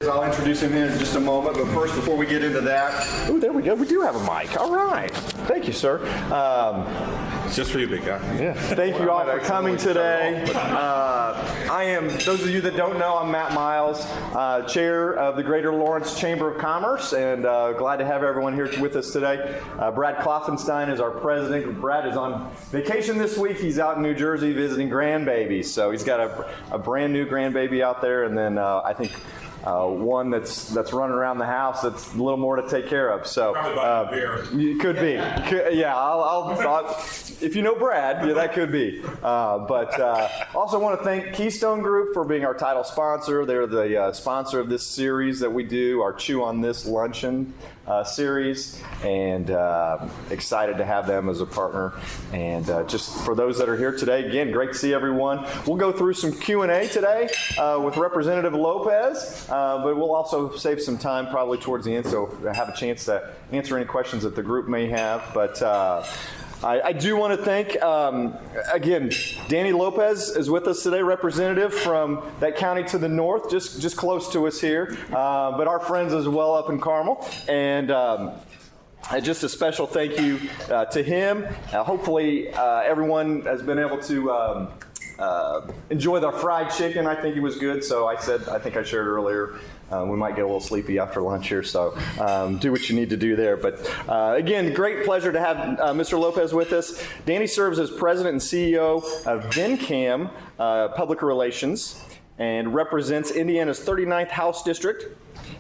I'll introduce him in just a moment, but first, before we get into that, Oh, there we go. We do have a mic. All right. Thank you, sir. It's just for you, big guy. Yeah. Thank you all for coming today. I am, those of you that don't know, I'm Matt Miles, Chair of the Greater Lawrence Chamber of Commerce, and glad to have everyone here with us today. Brad Kloffenstein is our president. Brad is on vacation this week. He's out in New Jersey visiting grandbabies, so he's got a brand new grandbaby out there, and then I think one that's running around the house that's a little more to take care of. So it could be. I'll if you know Brad, yeah, that could be. But also want to thank Keystone Group for being our title sponsor. They're the sponsor of this series that we do, our Chew on This luncheon series, and excited to have them as a partner. And just for those that are here today, again, great to see everyone. We'll go through some Q&A today with Representative Lopez, but we'll also save some time probably towards the end, so have a chance to answer any questions that the group may have. But I do want to thank, again, Danny Lopez is with us today, representative from that county to the north, just close to us here, but our friends as well up in Carmel. And just a special thank you to him. Hopefully everyone has been able to enjoy the fried chicken. I think it was good, so I think I shared earlier, we might get a little sleepy after lunch here, so do what you need to do there. But again, great pleasure to have Mr. Lopez with us. Danny serves as president and CEO of VinCam Public Relations and represents Indiana's 39th House District.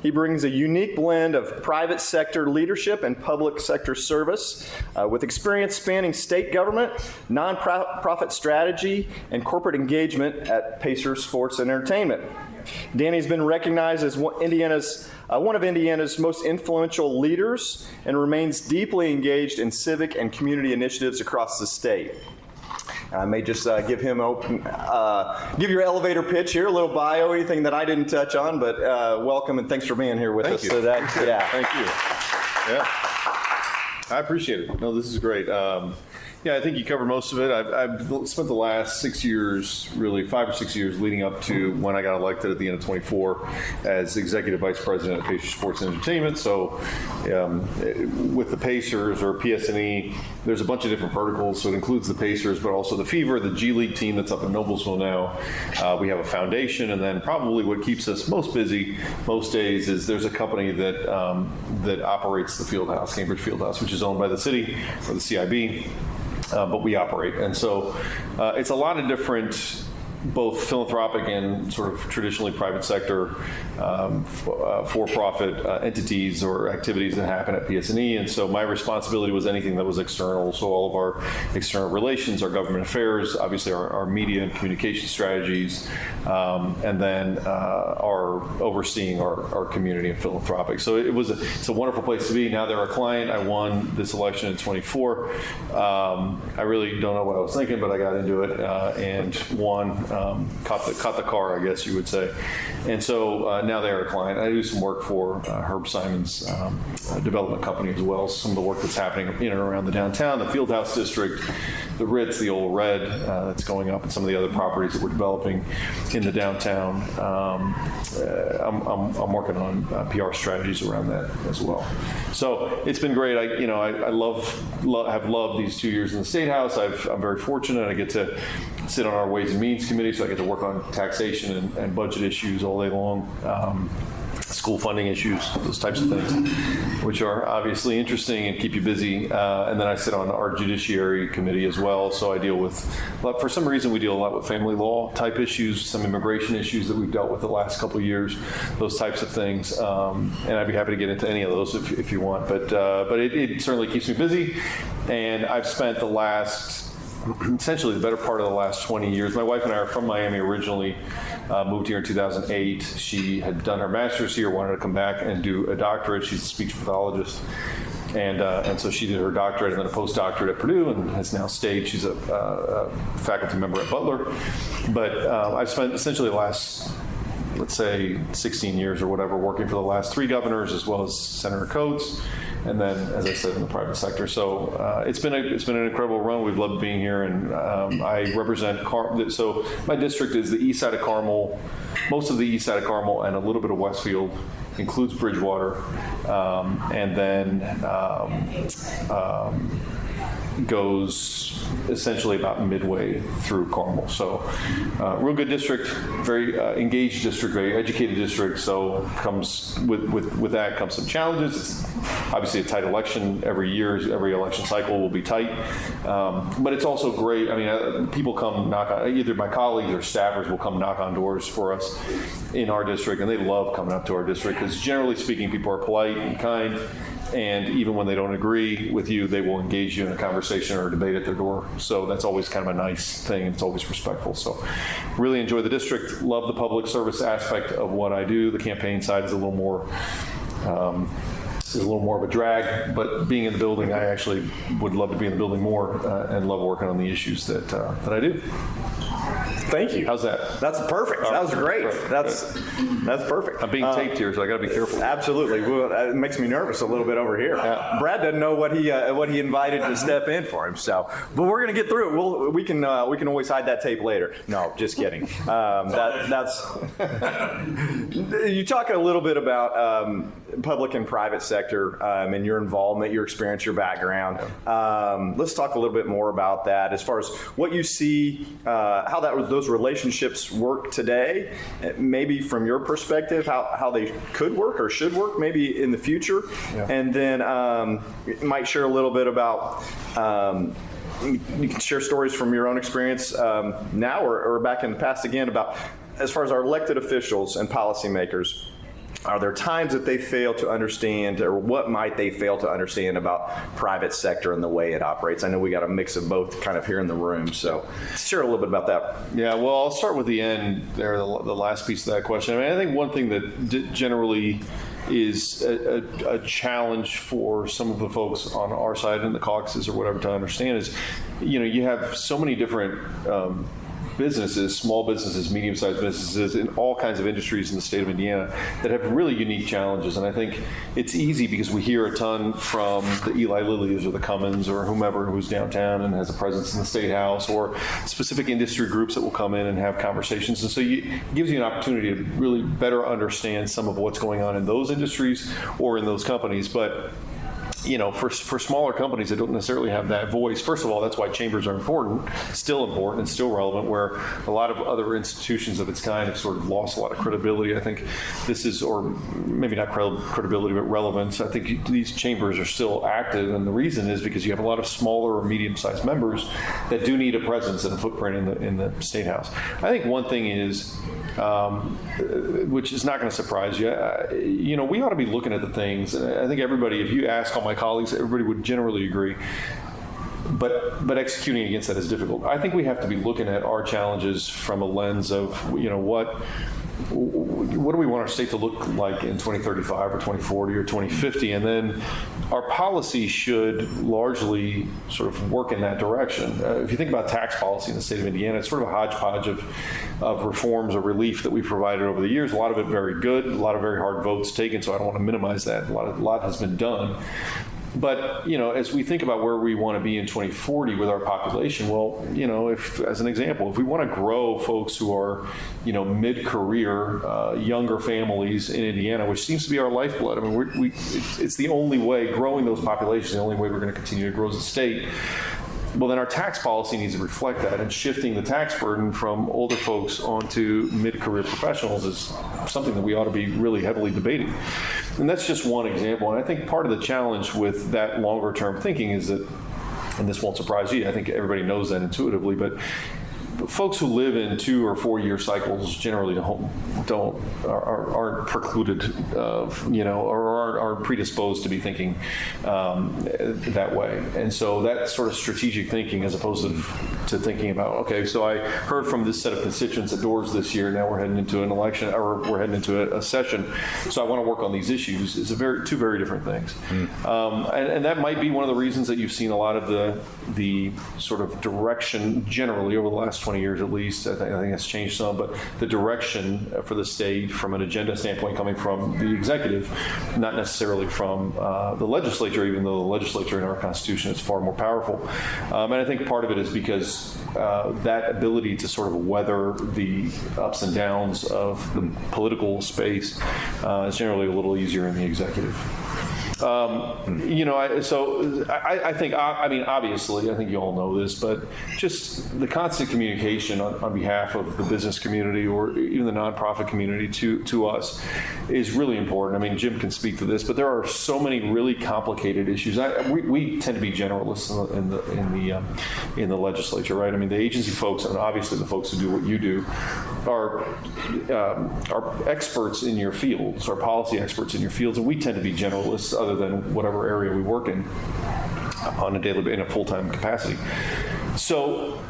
He brings a unique blend of private sector leadership and public sector service with experience spanning state government, nonprofit strategy, and corporate engagement at Pacer Sports and Entertainment. Danny's been recognized as one of Indiana's most influential leaders and remains deeply engaged in civic and community initiatives across the state. I may just give him give your elevator pitch here, a little bio, anything that I didn't touch on, but welcome and thanks for being here with us today. Yeah, thank you. Yeah, I appreciate it. No, this is great. Yeah, I think you covered most of it. I've spent the last 6 years, really 5 or 6 years, leading up to when I got elected at the end of 24 as Executive Vice President at Pacer Sports and Entertainment. So with the Pacers, or PS&E, there's a bunch of different verticals. So it includes the Pacers, but also the Fever, the G League team that's up in Noblesville now. We have a foundation, and then probably what keeps us most busy most days is there's a company that operates the Fieldhouse, Cambridge Fieldhouse, which is owned by the city, or the CIB. But we operate. And so it's a lot of different, both philanthropic and sort of traditionally private sector for-profit entities or activities that happen at PS&E. And so my responsibility was anything that was external. So all of our external relations, our government affairs, obviously our media and communication strategies, and then our overseeing our community and philanthropic. So it's a wonderful place to be. Now they're a client. I won this election in 24. I really don't know what I was thinking, but I got into it and won. Caught the car, I guess you would say. And so now they're a client. I do some work for Herb Simon's development company as well. Some of the work that's happening in and around the downtown, the Fieldhouse District, the Ritz, the Old Red that's going up, and some of the other properties that we're developing in the downtown. I'm working on PR strategies around that as well. So it's been great. I have loved these 2 years in the State House. I'm very fortunate. I get to sit on our Ways and Means Committee, so I get to work on taxation and budget issues all day long, school funding issues, those types of things, which are obviously interesting and keep you busy. And then I sit on our Judiciary Committee as well, so I deal with, for some reason, we deal a lot with family law type issues, some immigration issues that we've dealt with the last couple of years, those types of things. And I'd be happy to get into any of those if you want. But it certainly keeps me busy, and I've spent essentially the better part of the last 20 years. My wife and I are from Miami originally, moved here in 2008. She had done her master's here, wanted to come back and do a doctorate. She's a speech pathologist. And so she did her doctorate and then a postdoctorate at Purdue and has now stayed. She's a faculty member at Butler. But I've spent essentially the last, let's say, 16 years or whatever, working for the last 3 governors as well as Senator Coates. and then, as I said, in the private sector. So it's been an incredible run. We've loved being here, and I represent so my district is the east side of Carmel, most of the east side of Carmel, and a little bit of Westfield, includes Bridgewater, and then goes essentially about midway through Carmel. So real good district, very engaged district, very educated district. So comes with that comes some challenges. It's obviously a tight election every year. Every election cycle will be tight, but it's also great. I mean, people come knock on, either my colleagues or staffers will come knock on doors for us in our district, and they love coming up to our district because generally speaking, people are polite and kind. And even when they don't agree with you, they will engage you in a conversation or a debate at their door. So that's always kind of a nice thing, and it's always respectful. So really enjoy the district, love the public service aspect of what I do. The campaign side is a little more of a drag, but being in the building, I actually would love to be in the building more and love working on the issues that I do. Thank you. How's that? That's perfect. That was great. That's perfect. I'm being taped here, so I got to be careful. Absolutely. Well, it makes me nervous a little bit over here. Yeah. Brad doesn't know what he invited to step in for him. So, but we're gonna get through it. We can always hide that tape later. No, just kidding. That's you talk a little bit about public and private sector and your involvement, your experience, your background. Let's talk a little bit more about that as far as what you see, how those relationships work today, maybe from your perspective, how they could work or should work maybe in the future. Yeah. And then you might share a little bit about, you can share stories from your own experience now or back in the past again about as far as our elected officials and policymakers. Are there times that they fail to understand, or what might they fail to understand about private sector and the way it operates? I know we got a mix of both kind of here in the room, so share a little bit about that. Yeah, well, I'll start with the end there, the last piece of that question. I mean, I think one thing that generally is a challenge for some of the folks on our side in the caucuses or whatever to understand is, you have so many different businesses, small businesses, medium-sized businesses in all kinds of industries in the state of Indiana that have really unique challenges. And I think it's easy because we hear a ton from the Eli Lillys or the Cummins or whomever who's downtown and has a presence in the State House, or specific industry groups that will come in and have conversations. And so it gives you an opportunity to really better understand some of what's going on in those industries or in those companies. But for smaller companies that don't necessarily have that voice, first of all, that's why chambers are important and still relevant, where a lot of other institutions of its kind have sort of lost a lot of credibility. I think this is, or maybe not credibility, but relevance. I think these chambers are still active, and the reason is because you have a lot of smaller or medium-sized members that do need a presence and a footprint in the State House. I think one thing is, which is not going to surprise you, we ought to be looking at the things. I think everybody, if you ask all my colleagues, everybody would generally agree. But executing against that is difficult. I think we have to be looking at our challenges from a lens of, what do we want our state to look like in 2035 or 2040 or 2050? And then our policy should largely sort of work in that direction. If you think about tax policy in the state of Indiana, it's sort of a hodgepodge of reforms or relief that we've provided over the years. A lot of it very good, a lot of very hard votes taken, so I don't want to minimize that. A lot has been done. But, as we think about where we want to be in 2040 with our population, well, if, as an example, if we want to grow folks who are, mid-career, younger families in Indiana, which seems to be our lifeblood. I mean, it's the only way, growing those populations, the only way we're going to continue to grow as a state. Well, then our tax policy needs to reflect that, and shifting the tax burden from older folks onto mid-career professionals is something that we ought to be really heavily debating. And that's just one example. And I think part of the challenge with that longer-term thinking is that, and this won't surprise you, I think everybody knows that intuitively, but folks who live in 2 or 4 year cycles generally aren't precluded, or aren't predisposed to be thinking that way. And so that sort of strategic thinking, as opposed to thinking about, okay, so I heard from this set of constituents at doors this year, now we're heading into an election, or we're heading into a session, so I want to work on these issues, is two very different things. And that might be one of the reasons that you've seen a lot of the sort of direction generally over the last 20 years at least. I think that's changed some, but the direction for the state from an agenda standpoint coming from the executive, not necessarily necessarily from the legislature, even though the legislature in our Constitution is far more powerful. And I think part of it is because that ability to sort of weather the ups and downs of the political space is generally a little easier in the executive. I think, obviously, I think you all know this, but just the constant communication on behalf of the business community or even the nonprofit community to us is really important. I mean, Jim can speak to this, but there are so many really complicated issues. We tend to be generalists in the legislature, right? I mean, the agency folks, and obviously the folks who do what you do, are experts in your fields, are policy experts in your fields, and we tend to be generalists other than whatever area we work in on a daily, in a full-time capacity. So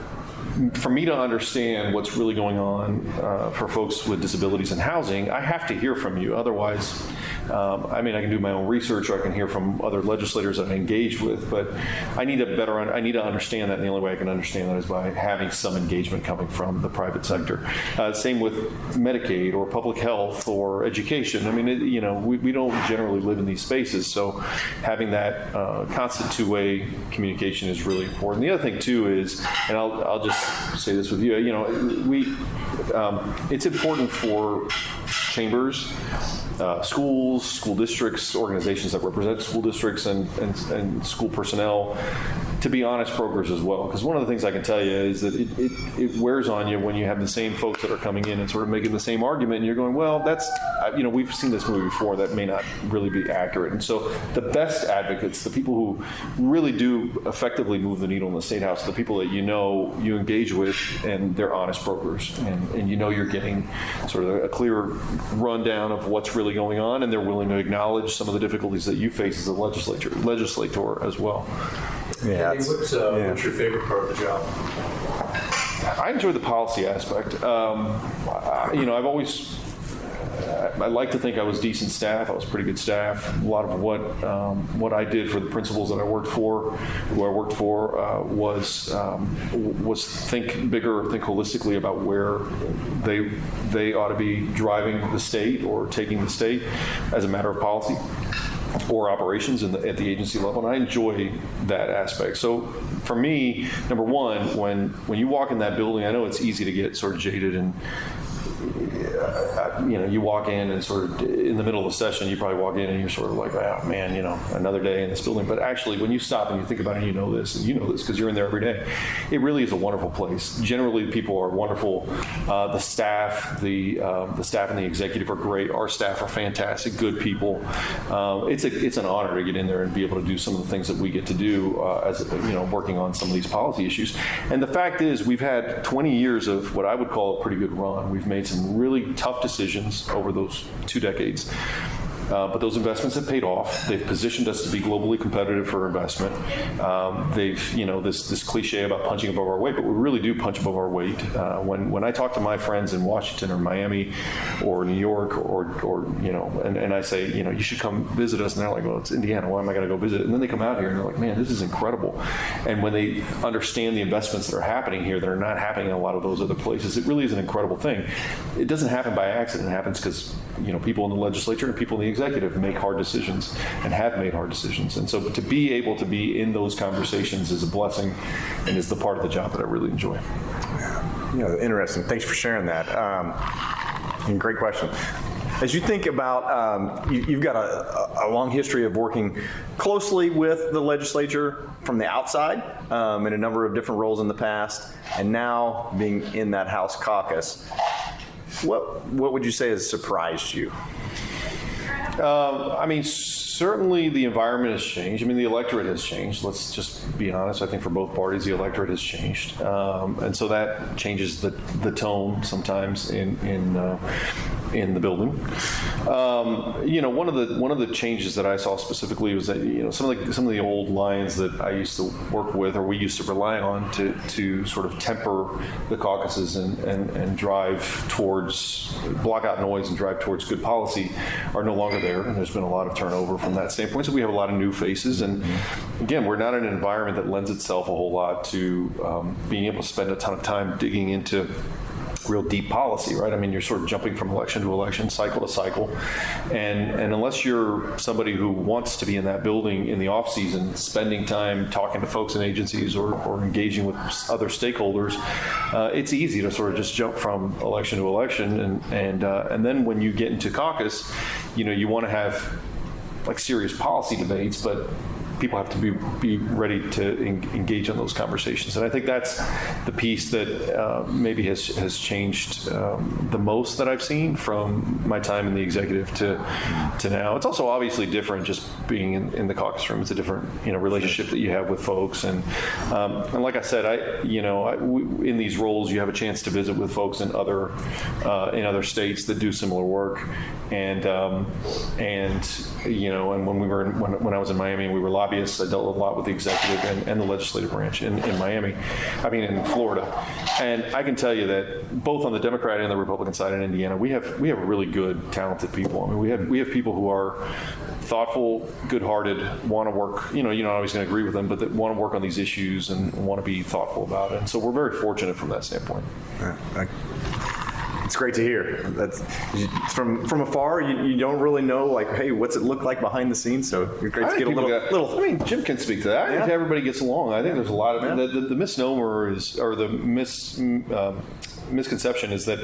for me to understand what's really going on for folks with disabilities in housing, I have to hear from you. Otherwise, I can do my own research, or I can hear from other legislators that I engage with, but I need to understand that, and the only way I can understand that is by having some engagement coming from the private sector. Same with Medicaid or public health or education. I mean, we don't generally live in these spaces, so having that constant two-way communication is really important. The other thing too is, and I'll just say this with you, it's important for chambers, schools, school districts, organizations that represent school districts and school personnel to be honest brokers as well. Because one of the things I can tell you is that it wears on you when you have the same folks that are coming in and sort of making the same argument, and you're going, well, that's, we've seen this movie before, that may not really be accurate. And so the best advocates, the people who really do effectively move the needle in the State House, are the people that you engage with, and they're honest brokers. And you're getting sort of a clear rundown of what's really going on, and they're willing to acknowledge some of the difficulties that you face as a legislator as well. Yeah. What's your favorite part of the job? I enjoy the policy aspect. I like to think I was decent staff. I was pretty good staff. A lot of what I did for the principals that I worked for, was think bigger, think holistically about where they ought to be driving the state or taking the state as a matter of policy or operations at the agency level, and I enjoy that aspect. So for me, number one, when you walk in that building, I know it's easy to get sort of jaded, and you walk in and sort of in the middle of the session, you probably walk in and you're sort of like, oh man, another day in this building. But actually, when you stop and you think about it, and you know this because you're in there every day, it really is a wonderful place. Generally, people are wonderful. The staff and the executive are great. Our staff are fantastic, good people. It's an honor to get in there and be able to do some of the things that we get to do as working on some of these policy issues. And the fact is, we've had 20 years of what I would call a pretty good run. We've made some really tough decisions over those 2 decades. But those investments have paid off. They've positioned us to be globally competitive for investment. They've, this cliche about punching above our weight, but we really do punch above our weight. When I talk to my friends in Washington or Miami or New York and I say, you should come visit us, and they're like, well, it's Indiana. Why am I going to go visit? And then they come out here and they're like, man, this is incredible. And when they understand the investments that are happening here that are not happening in a lot of those other places, it really is an incredible thing. It doesn't happen by accident. It happens because people in the legislature and people in the executive make hard decisions and have made hard decisions. And so to be able to be in those conversations is a blessing and is the part of the job that I really enjoy. Interesting. Thanks for sharing that. And great question. As you think about, you've got a long history of working closely with the legislature from the outside in a number of different roles in the past, and now being in that House caucus. What would you say has surprised you? Certainly the environment has changed. The electorate has changed. Let's just be honest. I think for both parties, the electorate has changed. And so that changes the tone sometimes in the building. One of the changes that I saw specifically was that, some of the old lines that I used to work with, or we used to rely on to sort of temper the caucuses and drive towards, block out noise and drive towards good policy, are no longer there. And there's been a lot of turnover from that standpoint. So we have a lot of new faces. And again, we're not in an environment that lends itself a whole lot to being able to spend a ton of time digging into real deep policy, right? I mean, you're sort of jumping from election to election, cycle to cycle, and unless you're somebody who wants to be in that building in the off season, spending time talking to folks in agencies or engaging with other stakeholders, it's easy to sort of just jump from election to election, and then when you get into caucus, you want to have like serious policy debates, but people have to be ready to engage in those conversations. And I think that's the piece that maybe has changed the most that I've seen from my time in the executive to now. It's also obviously different just being in the caucus room. It's a different relationship that you have with folks. And like I said, in these roles, you have a chance to visit with folks in other states that do similar work. And when I was in Miami, we were lobbyists. I dealt a lot with the executive and the legislative branch in Florida. And I can tell you that both on the Democrat and the Republican side in Indiana, we have really good, talented people. I mean, we have people who are thoughtful, good-hearted, want to work. You're not always going to agree with them, but that want to work on these issues and want to be thoughtful about it. And so we're very fortunate from that standpoint. It's great to hear. That's from afar. You don't really know, like, hey, what's it look like behind the scenes? So it's great to get a little. I mean, Jim can speak to that. I think everybody gets along. I think there's a lot of the misnomer the misconception is that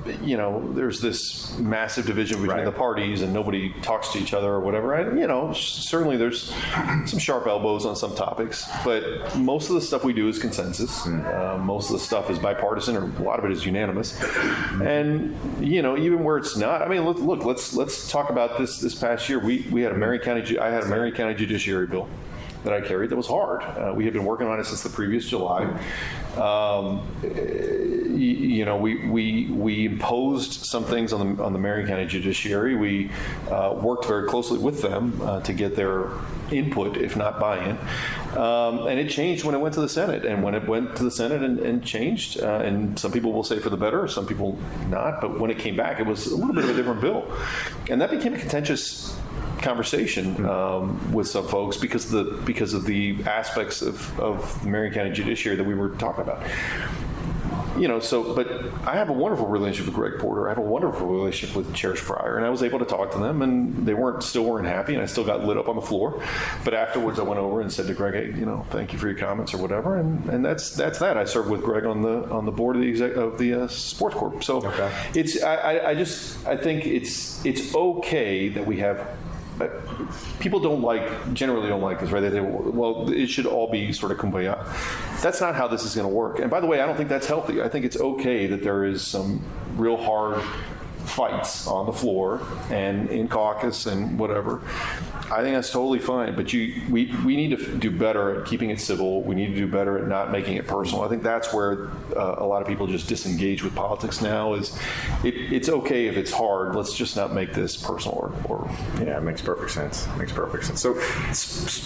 there's this massive division between the parties and nobody talks to each other or whatever. Certainly there's some sharp elbows on some topics, but most of the stuff we do is consensus. Most of the stuff is bipartisan, or a lot of it is unanimous. And even where it's not, I mean, look, let's talk about this past year. I had a Marion County Judiciary bill that I carried that was hard. We had been working on it since the previous July. We imposed some things on the Marion County Judiciary. We worked very closely with them to get their input, if not buy-in. And it changed when it went to the Senate. And when it went to the Senate and changed, and some people will say for the better, some people not, but when it came back, it was a little bit of a different bill. And that became a contentious conversation with some folks because of the aspects of the Marion County Judiciary that we were talking about. But I have a wonderful relationship with Greg Porter. I have a wonderful relationship with Chair Pryor, and I was able to talk to them, and they still weren't happy, and I still got lit up on the floor. But afterwards, I went over and said to Greg, "Hey, thank you for your comments or whatever." And that's that. I served with Greg on the board of the Sports Corp. So it's I think it's okay that we have. People generally don't like this, right? They say, well, it should all be sort of kumbaya. That's not how this is going to work. And by the way, I don't think that's healthy. I think it's okay that there is some real hard fights on the floor and in caucus and whatever. I think that's totally fine, but we need to do better at keeping it civil. We need to do better at not making it personal. I think that's where a lot of people just disengage with politics now. It's okay if it's hard. Let's just not make this personal. Yeah, it makes perfect sense. So,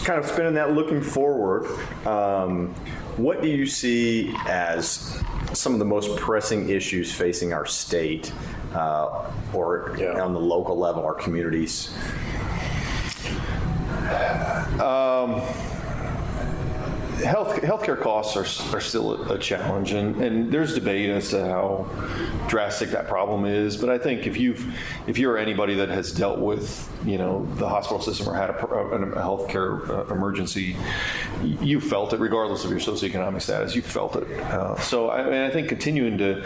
kind of spinning that, looking forward, what do you see as some of the most pressing issues facing our state or on the local level, our communities? Healthcare costs are still a challenge, and there's debate as to how drastic that problem is. But I think if you're anybody that has dealt with the hospital system or had a healthcare emergency, you felt it regardless of your socioeconomic status. You felt it. So I think continuing to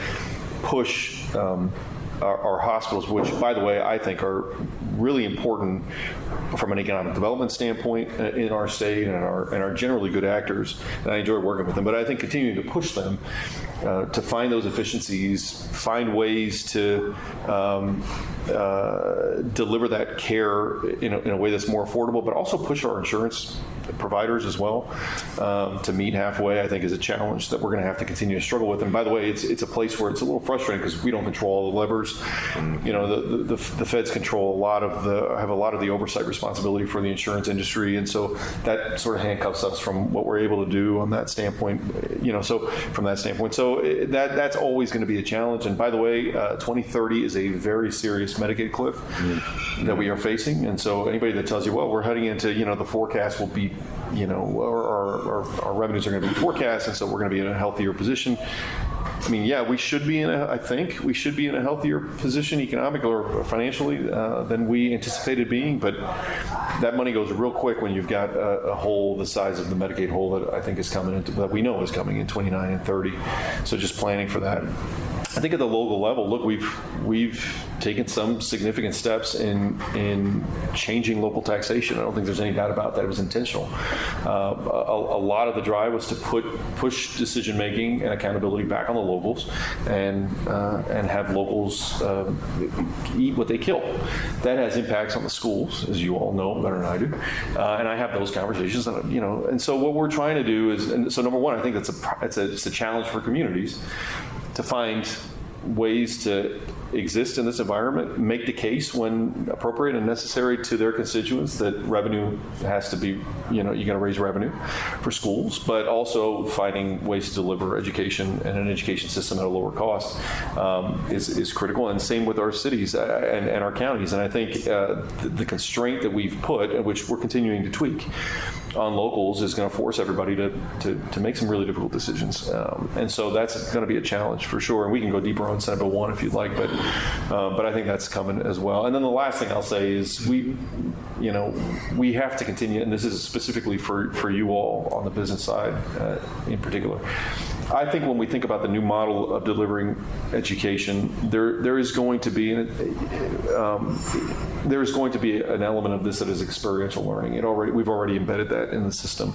push our hospitals, which, by the way, I think are really important from an economic development standpoint in our state and are generally good actors, and I enjoy working with them. But I think continuing to push them to find those efficiencies, find ways to deliver that care in a way that's more affordable, but also push our insurance providers as well to meet halfway, I think is a challenge that we're going to have to continue to struggle with. And by the way, it's a place where it's a little frustrating because we don't control all the levers. The feds control have a lot of the oversight responsibility for the insurance industry, and so that sort of handcuffs us from what we're able to do on that standpoint. So from that standpoint, so that's always going to be a challenge. And by the way, 2030 is a very serious Medicaid cliff that we are facing. And so anybody that tells you, well, we're heading into the forecast will be our revenues are going to be forecast, and so we're going to be in a healthier position. I mean, yeah, we should be I think we should be in a healthier position economically or financially than we anticipated being, but that money goes real quick when you've got a hole the size of the Medicaid hole that I think is coming into, that we know is coming in 29 and 30. So just planning for that. I think at the local level, look, we've taken some significant steps in changing local taxation. I don't think there's any doubt about that. It was intentional. A lot of the drive was to push decision making and accountability back on the locals, and have locals eat what they kill. That has impacts on the schools, as you all know better than I do, and I have those conversations. And so what we're trying to do is, and so number one, I think it's a challenge for communities to find ways to exist in this environment, make the case when appropriate and necessary to their constituents that revenue has to be, you got to raise revenue for schools, but also finding ways to deliver education and an education system at a lower cost is critical. And same with our cities and our counties. And I think the constraint that we've put, and which we're continuing to tweak, on locals is going to force everybody to make some really difficult decisions. And so that's going to be a challenge for sure. And we can go deeper on Senate Bill 1 if you'd like, but I think that's coming as well. And then the last thing I'll say is we have to continue, and this is specifically for you all on the business side in particular. I think when we think about the new model of delivering education, there is going to be an element of this that is experiential learning. We've already embedded that in the system,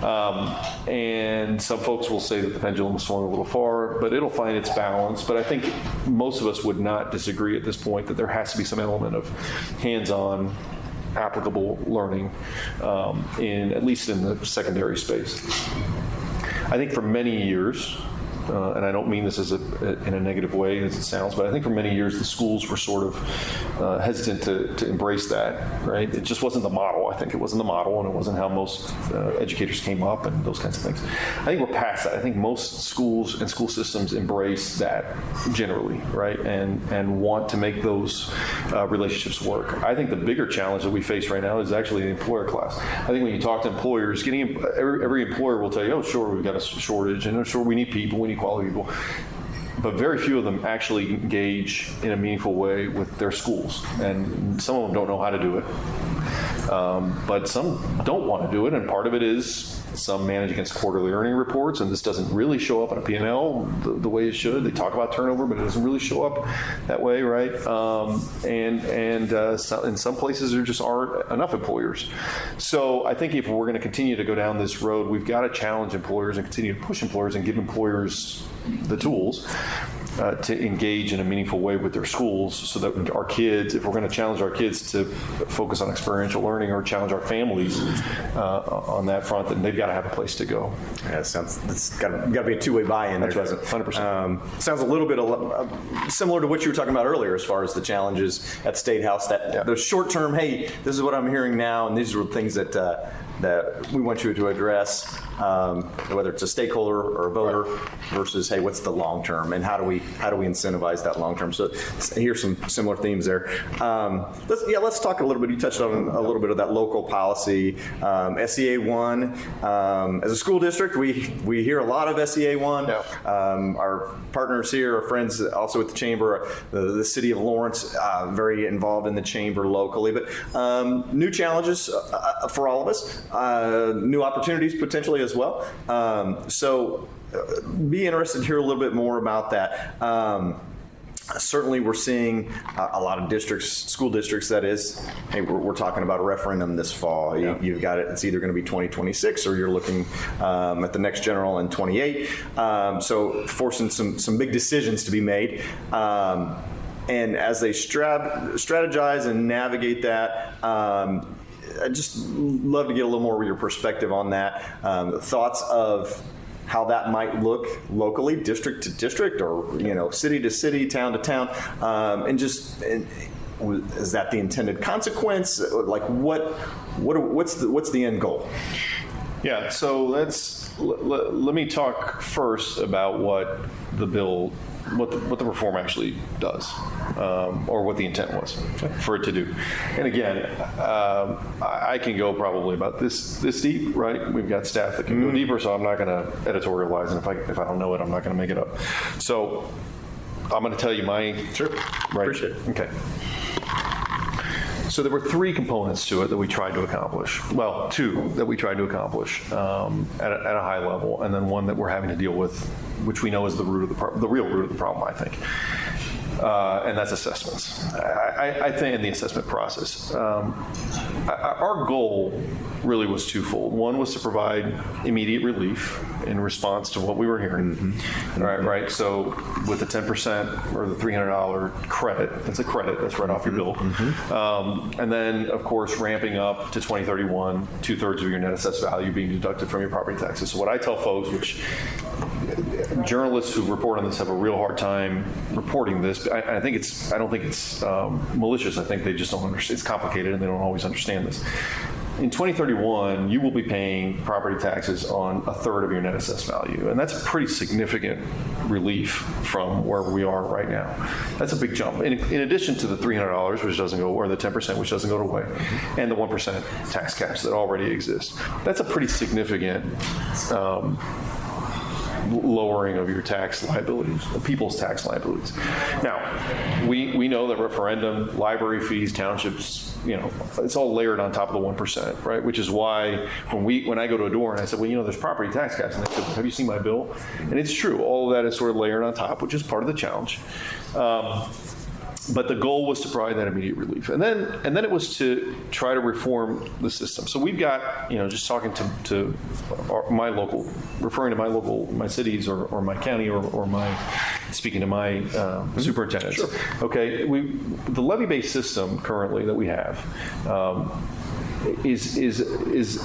and some folks will say that the pendulum has swung a little far, but it'll find its balance. But I think most of us would not disagree at this point that there has to be some element of hands-on, applicable learning, at least in the secondary space. I think for many years, and I don't mean this in a negative way as it sounds, but I think for many years the schools were sort of hesitant to embrace that, right? It just wasn't the model. I think it wasn't the model, and it wasn't how most educators came up and those kinds of things. I think we're past that. I think most schools and school systems embrace that generally, right? And want to make those relationships work. I think the bigger challenge that we face right now is actually the employer class. I think when you talk to employers, every employer will tell you, oh, sure, we've got a shortage, and sure, we need people, we need quality people. But very few of them actually engage in a meaningful way with their schools. And some of them don't know how to do it. But some don't want to do it, and part of it is some manage against quarterly earning reports, and this doesn't really show up in a P&L the way it should. They talk about turnover, but it doesn't really show up that way, right? In some places there just aren't enough employers. So I think if we're going to continue to go down this road, we've got to challenge employers and continue to push employers and give employers the tools to engage in a meaningful way with their schools, so that our kids, if we're going to challenge our kids to focus on experiential learning or challenge our families on that front, then they've got to have a place to go. Yeah, it's got to be a two-way buy-in there. That's right, 100%. Sounds a little bit similar to what you were talking about earlier as far as the challenges at State House, the short-term, hey, this is what I'm hearing now, and these are the things that we want you to address, whether it's a stakeholder or a voter, versus, hey, what's the long term, and how do we incentivize that long term? So here's some similar themes there. Let's talk a little bit. You touched on a little bit of that local policy, SEA 1. As a school district, we hear a lot of SEA 1. Yeah. Our partners here, our friends also at the chamber, the city of Lawrence, very involved in the chamber locally, but new challenges for all of us. New opportunities potentially as well. So be interested to hear a little bit more about that. Certainly we're seeing a lot of school districts, that is, hey, we're talking about a referendum this fall. Yeah. You've got it, it's either going to be 2026 or you're looking at the next general in 28. So forcing some big decisions to be made. And as they strategize and navigate that, I'd just love to get a little more of your perspective on that. Thoughts of how that might look locally, district to district, or city to city, town to town, and is that the intended consequence? Like what's the end goal? Yeah. So let me talk first about what the bill what the reform actually does, or what the intent was for it to do. And again, I can go probably about this deep, right? We've got staff that can go deeper, so I'm not going to editorialize, and if I don't know it, I'm not going to make it up. So I'm going to tell you my Sure. Right. Appreciate it. Okay. So there were 3 components to it that we tried to accomplish. Well, 2 that we tried to accomplish at a high level, and then one that we're having to deal with, which we know is the real root of the problem, I think. And that's assessments. I think in the assessment process, our goal really was twofold. One was to provide immediate relief in response to what we were hearing. Right. So with the 10% or the $300 credit, it's a credit that's right off your bill. And then, of course, ramping up to 2031, 2/3 of your net assessed value being deducted from your property taxes. So what I tell folks, which journalists who report on this have a real hard time reporting this. I don't think it's malicious. I think they just don't understand. It's complicated, and they don't always understand this. In 2031, you will be paying property taxes on 1/3 of your net assessed value, and that's a pretty significant relief from where we are right now. That's a big jump. In addition to the $300, which doesn't go, or the 10%, which doesn't go away, and the 1% tax caps that already exist, that's a pretty significant lowering of your tax liabilities, of people's tax liabilities. Now, we know that referendum, library fees, townships, it's all layered on top of the 1%, right? Which is why when I go to a door and I say, well, there's property tax caps, and they say, have you seen my bill? And it's true, all of that is sort of layered on top, which is part of the challenge. But the goal was to provide that immediate relief, and then it was to try to reform the system. So we've got, just talking to my local, referring to my cities or my county or speaking to my superintendents. Sure. Okay, the levy-based system currently that we have is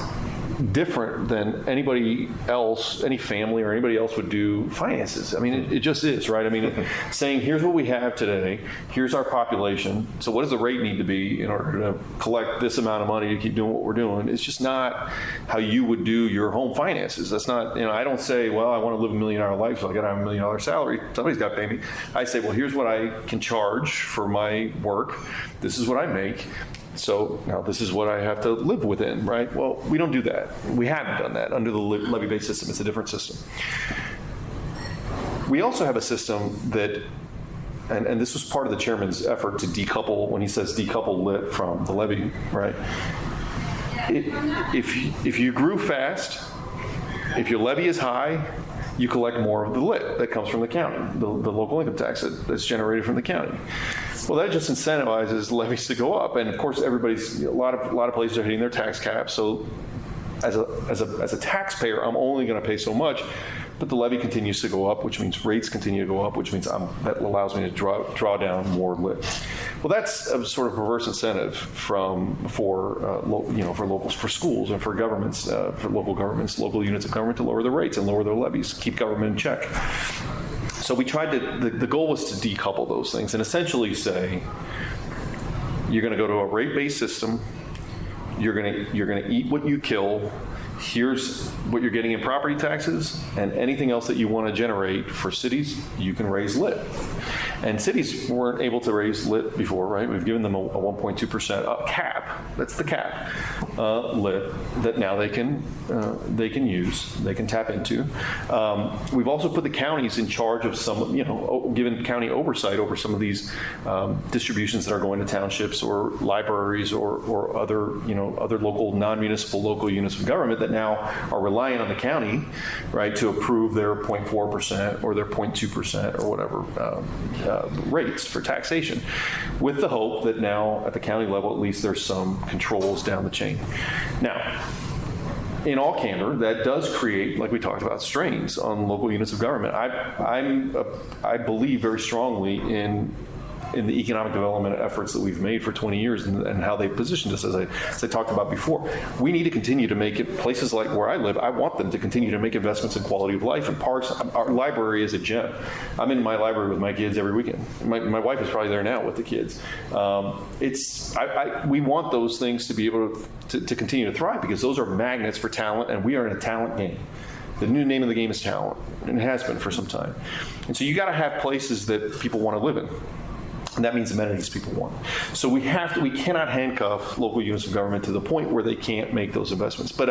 different than anybody else, any family or anybody else would do finances. I mean, it just is, right? I mean, saying here's what we have today, here's our population, so what does the rate need to be in order to collect this amount of money to keep doing what we're doing? It's just not how you would do your home finances. That's not, I don't say, well, I want to live a $1 million life, so I got to have $1 million salary. Somebody's got to pay me. I say, well, here's what I can charge for my work. This is what I make. So now this is what I have to live within, right? Well, we don't do that. We haven't done that under the levy-based system. It's a different system. We also have a system that, and this was part of the chairman's effort to decouple, when he says decouple lit from the levy, right? If you grew fast, if your levy is high, you collect more of the lit that comes from the county, the local income tax that's generated from the county. Well, that just incentivizes levies to go up, and of course, a lot of places are hitting their tax caps. So, as a taxpayer, I'm only going to pay so much, but the levy continues to go up, which means rates continue to go up, which means that allows me to draw down more lit. Well, that's a sort of perverse incentive for locals, for schools, and for governments, for local governments, local units of government to lower their rates and lower their levies, keep government in check. So we tried to, the goal was to decouple those things and essentially say, you're going to go to a rate-based system, you're going to eat what you kill, here's what you're getting in property taxes, and anything else that you want to generate for cities, you can raise lit. And cities weren't able to raise lit before, right? We've given them a 1.2% cap. That's the cap lit that now they can use, they can tap into. We've also put the counties in charge of some, given county oversight over some of these distributions that are going to townships or libraries or other local non-municipal local units of government that now are relying on the county, right, to approve their 0.4% or their 0.2% or whatever rates for taxation, with the hope that now at the county level at least there's some controls down the chain. Now, in all candor, that does create, like we talked about, strains on local units of government. I believe very strongly in the economic development efforts that we've made for 20 years and how they positioned us, as I talked about before. We need to continue to make it, places like where I live, I want them to continue to make investments in quality of life and parks. Our library is a gem. I'm in my library with my kids every weekend. My wife is probably there now with the kids. We want those things to be able to continue to thrive because those are magnets for talent, and we are in a talent game. The new name of the game is talent, and it has been for some time. And so you got to have places that people want to live in. And that means amenities people want. So we cannot handcuff local units of government to the point where they can't make those investments. But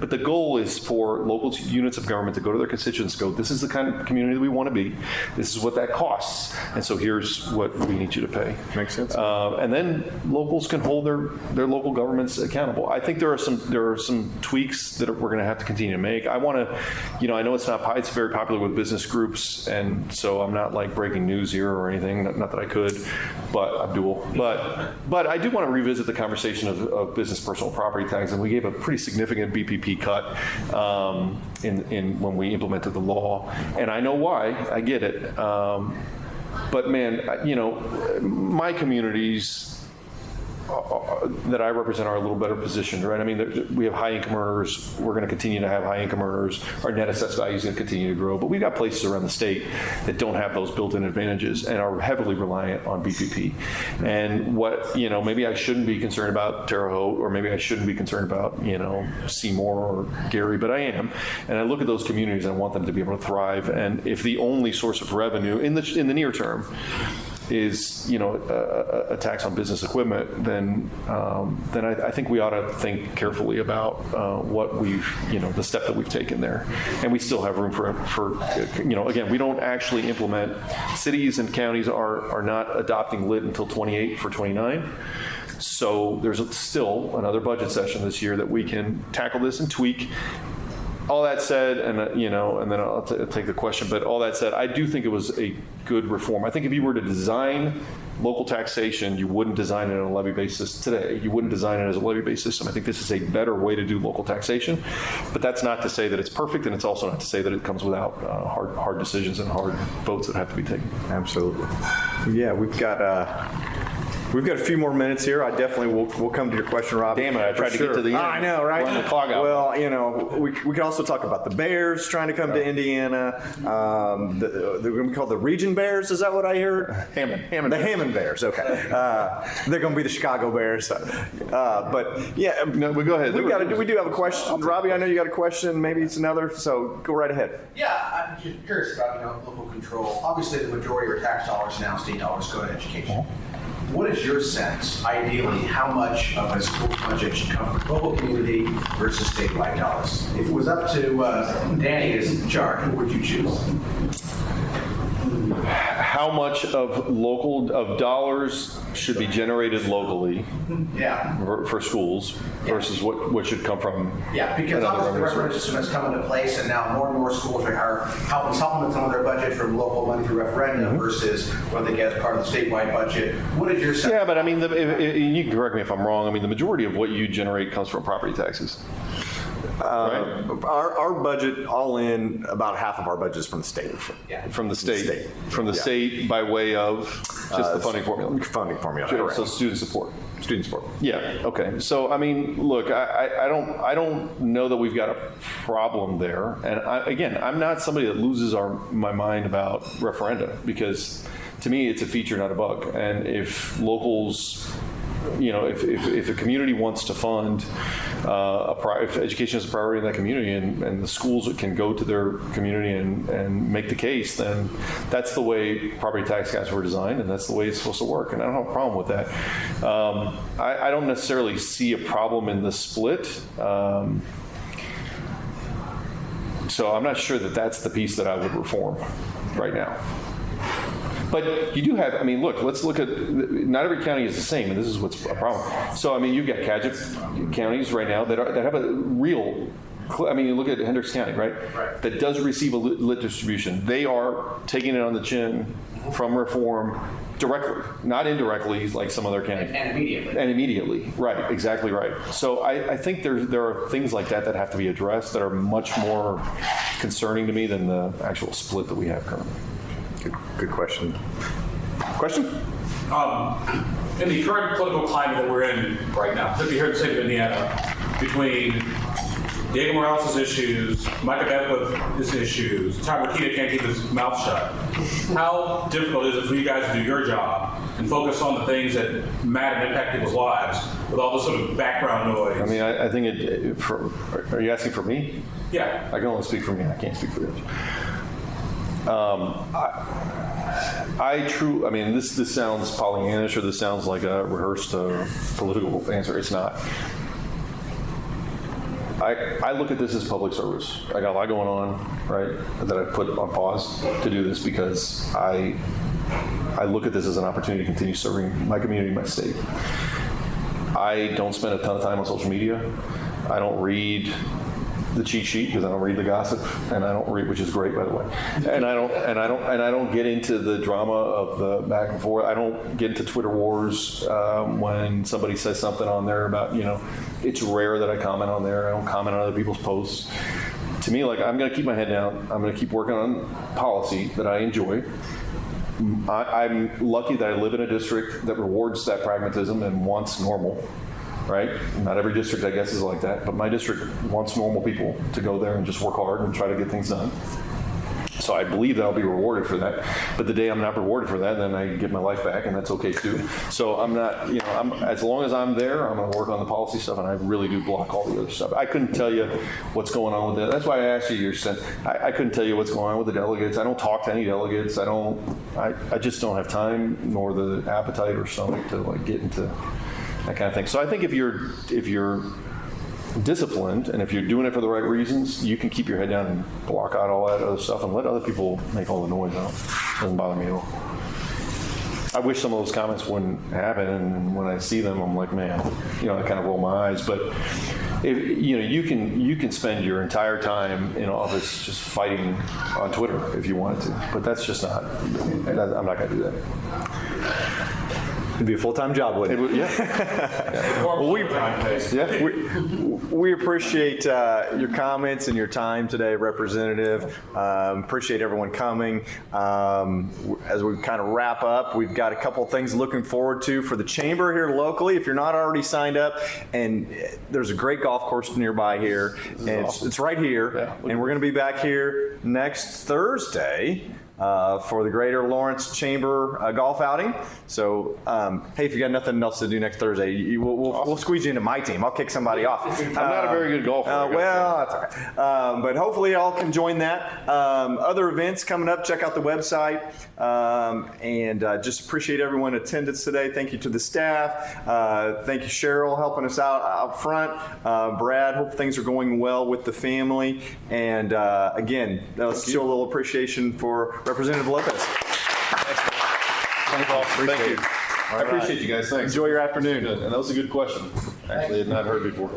the goal is for local units of government to go to their constituents and go, this is the kind of community that we want to be. This is what that costs. And so here's what we need you to pay. Makes sense. And then locals can hold their local governments accountable. I think there are some tweaks that we're going to have to continue to make. I want to, I know it's very popular with business groups, and so I'm not like breaking news here or anything. Not that I could. But Abdul, but I do want to revisit the conversation of business personal property tax, and we gave a pretty significant BPP cut in when we implemented the law, and I know why. I get it, but man, my communities that I represent are a little better positioned, right? I mean, we have high income earners. We're going to continue to have high income earners. Our net assessed value is going to continue to grow, but we've got places around the state that don't have those built-in advantages and are heavily reliant on BPP. And maybe I shouldn't be concerned about Terre Haute, or maybe I shouldn't be concerned about, Seymour or Gary, but I am. And I look at those communities and I want them to be able to thrive. And if the only source of revenue in the near term is a tax on business equipment, then I think we ought to think carefully about what the step that we've taken there, and we still have room for again, we don't actually implement. Cities and counties are not adopting LIT until 28 for 29. So there's still another budget session this year that we can tackle this and tweak. All that said, and then I'll take the question, but all that said, I do think it was a good reform. I think if you were to design local taxation, you wouldn't design it on a levy basis today. You wouldn't design it as a levy-based system. I think this is a better way to do local taxation, but that's not to say that it's perfect, and it's also not to say that it comes without hard decisions and hard votes that have to be taken. Absolutely. Yeah, we've got a few more minutes here. I definitely will come to your question, Rob. Damn it, I tried to get to the end. I know, right? Run the clock out. Well, we can also talk about the Bears trying to come to Indiana. They're going to be called the Region Bears. Is that what I heard? Hammond. The Hammond Bears. Okay. They're going to be the Chicago Bears. But yeah, no, we go ahead. We do have a question, Robbie. I know you got a question. Maybe it's another. So go right ahead. Yeah, I'm just curious about local control. Obviously, the majority of our tax dollars now, state dollars, go to education. What is your sense, ideally, how much of a school budget should come from local community versus statewide dollars? If it was up to Danny as in charge, what would you choose? How much of dollars should be generated locally for schools versus what should come from because obviously the referendum system has come into place, and now more and more schools are helping supplement some of their budget from local money through referendum versus what they get as part of the statewide budget. What is your sense? Yeah, but I mean, you can correct me if I'm wrong. I mean, the majority of what you generate comes from property taxes. Right? Our budget, all in, about half of our budget is from the state. From the state. From the state by way of just the funding formula. Funding formula. Sure. Correct. So student support. Student support. Yeah. Okay. So I mean, look, I don't know that we've got a problem there. And I'm not somebody that loses my mind about referenda, because to me it's a feature, not a bug. And if locals, if a community wants to fund if education is a priority in that community, and the schools can go to their community and make the case, then that's the way property tax guys were designed, and that's the way it's supposed to work. And I don't have a problem with that. I don't necessarily see a problem in the split. So I'm not sure that that's the piece that I would reform right now. But you do have, let's look at, not every county is the same, and this is what's a problem. So, you've got CAGIP counties right now that have a real, you look at Hendricks County, right? That does receive a lit distribution. They are taking it on the chin from reform directly, not indirectly like some other counties. And immediately, right, exactly right. So I think there are things like that have to be addressed that are much more concerning to me than the actual split that we have currently. Good question. Question? In the current political climate that we're in right now, particularly here in the state of Indiana, between Diego Morales' issues, Micah Beckwith's issues, Tom Rikita can't keep his mouth shut, how difficult is it for you guys to do your job and and focus on the things that matter and impact people's lives with all this sort of background noise. I mean, I think are you asking for me? Yeah. I can only speak for me. I can't speak for others. I mean, this sounds Pollyannish, or this sounds like a rehearsed political answer. It's not. I look at this as public service. I got a lot going on, right, that I put on pause to do this because I look at this as an opportunity to continue serving my community, my state. I don't spend a ton of time on social media. I don't read the cheat sheet because I don't read the gossip, and I don't read, which is great, by the way. And I don't get into the drama of the back and forth. I don't get into Twitter wars when somebody says something on there about, it's rare that I comment on there. I don't comment on other people's posts. To me, like, I'm going to keep my head down. I'm going to keep working on policy that I enjoy. I'm lucky that I live in a district that rewards that pragmatism and wants normal. Right? Not every district, I guess, is like that, but my district wants normal people to go there and just work hard and try to get things done. So I believe that I'll be rewarded for that. But the day I'm not rewarded for that, then I get my life back, and that's okay too. So I'm not, as long as I'm there, I'm going to work on the policy stuff, and I really do block all the other stuff. I couldn't tell you what's going on with that. That's why I asked you your sense. I couldn't tell you what's going on with the delegates. I don't talk to any delegates. I just don't have time nor the appetite or stomach to get into that kind of thing. So I think if you're disciplined and if you're doing it for the right reasons, you can keep your head down and block out all that other stuff and let other people make all the noise out. It doesn't bother me at all. I wish some of those comments wouldn't happen, and when I see them, I'm like, man, I kind of roll my eyes. But if, you can spend your entire time in office just fighting on Twitter if you wanted to, but that's just not. I'm not going to do that. It'd be a full-time job, wouldn't it? Well, we appreciate your comments and your time today, Representative. Appreciate everyone coming. As we kind of wrap up, we've got a couple things looking forward to for the Chamber here locally. If you're not already signed up, and there's a great golf course nearby here, and it's right here, and we're going to be back here next Thursday for the Greater Lawrence Chamber golf outing. So, hey, if you got nothing else to do next Thursday, we'll squeeze you into my team. I'll kick somebody off. I'm not a very good golfer. Well, that's all right. But hopefully y'all can join that. Other events coming up, check out the website. And just appreciate everyone's attendance today. Thank you to the staff. Thank you, Cheryl, helping us out front. Brad, hope things are going well with the family. And again, let's show a little appreciation for Representative Lopez. Thank you. I appreciate you guys. Thanks. Enjoy your afternoon. Good. And that was a good question. Actually, I had not heard before.